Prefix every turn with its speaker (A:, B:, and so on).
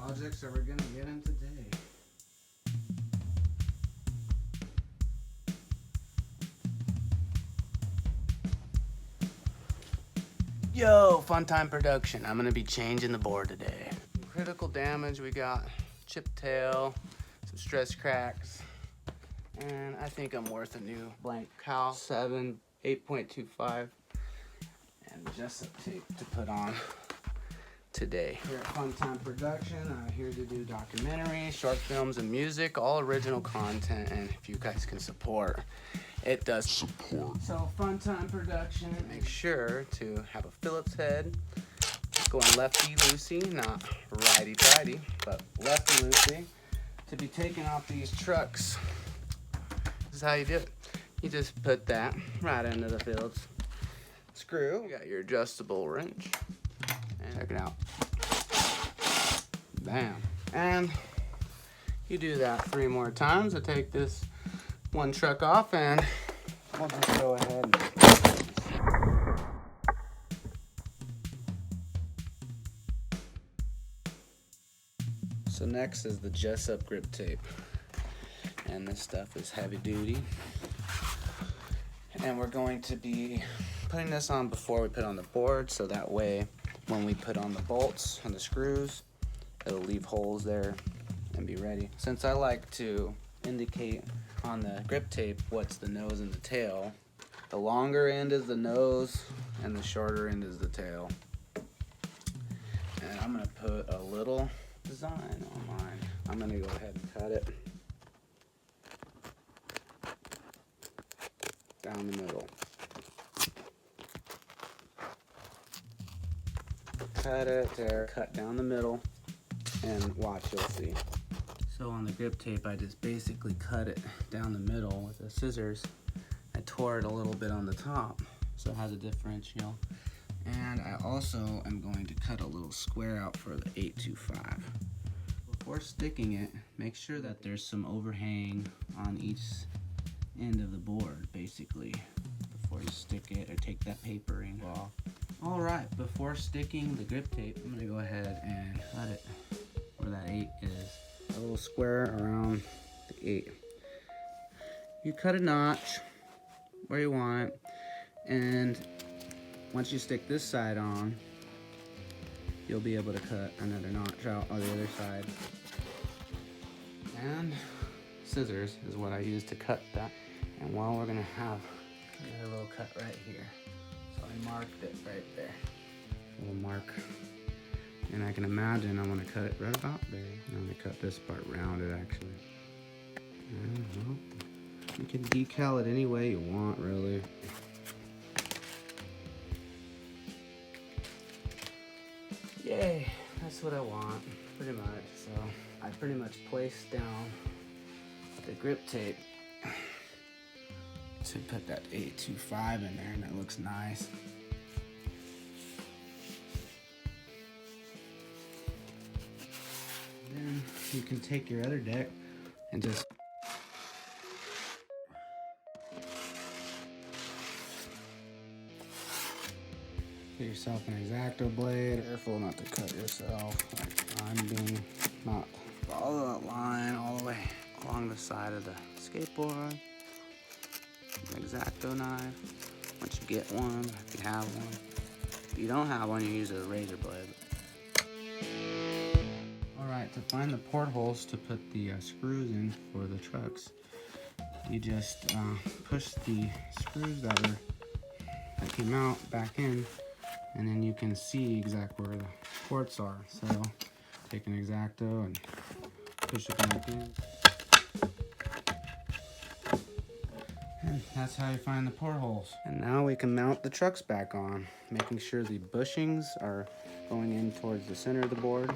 A: projects that we're gonna get in today. Yo, Funtime Production. I'm gonna be changing the board today. Critical damage, we got chip tail, some stress cracks, and I think I'm worth a new blank cowl 7 8.25 and Jessup tape to put on today. Here at Funtime Production, I'm here to do documentaries, short films, and music, all original content, and if you guys can support, it does support. So Funtime Production, make sure to have a Phillips head, going lefty-loosey, not righty-tighty, but lefty-loosey, to be taking off these trucks. This is how you do it. You just put that right into the Phillips screw. You got your adjustable wrench, and check it out. Bam. And you do that 3 more times to take this one truck off, and we'll just go ahead and so next is the Jessup grip tape, and this stuff is heavy duty, and we're going to be putting this on before we put on the board, so that way when we put on the bolts and the screws, it'll leave holes there and be ready. Since I like to indicate on the grip tape what's the nose and the tail, the longer end is the nose and the shorter end is the tail. And I'm gonna put a little design on mine. I'm gonna go ahead and cut it down the middle. Cut it there, cut down the middle, and watch, you'll see. So on the grip tape, I just basically cut it down the middle with the scissors. I tore it a little bit on the top, so it has a differential. And I also am going to cut a little square out for the 825. Before sticking it, make sure that there's some overhang on each end of the board, basically, before you stick it or take that papering off. All right, before sticking the grip tape, I'm gonna go ahead and cut it where that 8 is. A little square around the 8. You cut a notch where you want, and once you stick this side on, you'll be able to cut another notch out on the other side. And scissors is what I use to cut that. And while we're gonna have a little cut right here. So I marked it right there. A little mark. And I can imagine I want to cut it right about there. I'm going to cut this part rounded, actually. And, well, you can decal it any way you want, really. Yay, that's what I want, pretty much. So I pretty much placed down the grip tape to put that 825 in there, and it looks nice. Then you can take your other deck and just get yourself an X-Acto blade. Careful not to cut yourself. Like I'm doing. Not follow that line all the way along the side of the skateboard. X-Acto knife. Once you get one, if you have one. If you don't have one, you use a razor blade. Alright, to find the portholes to put the screws in for the trucks, you just push the screws that came out back in, and then you can see exactly where the ports are. So take an X-Acto and push it back in. And that's how you find the portholes. And now we can mount the trucks back on, making sure the bushings are going in towards the center of the board.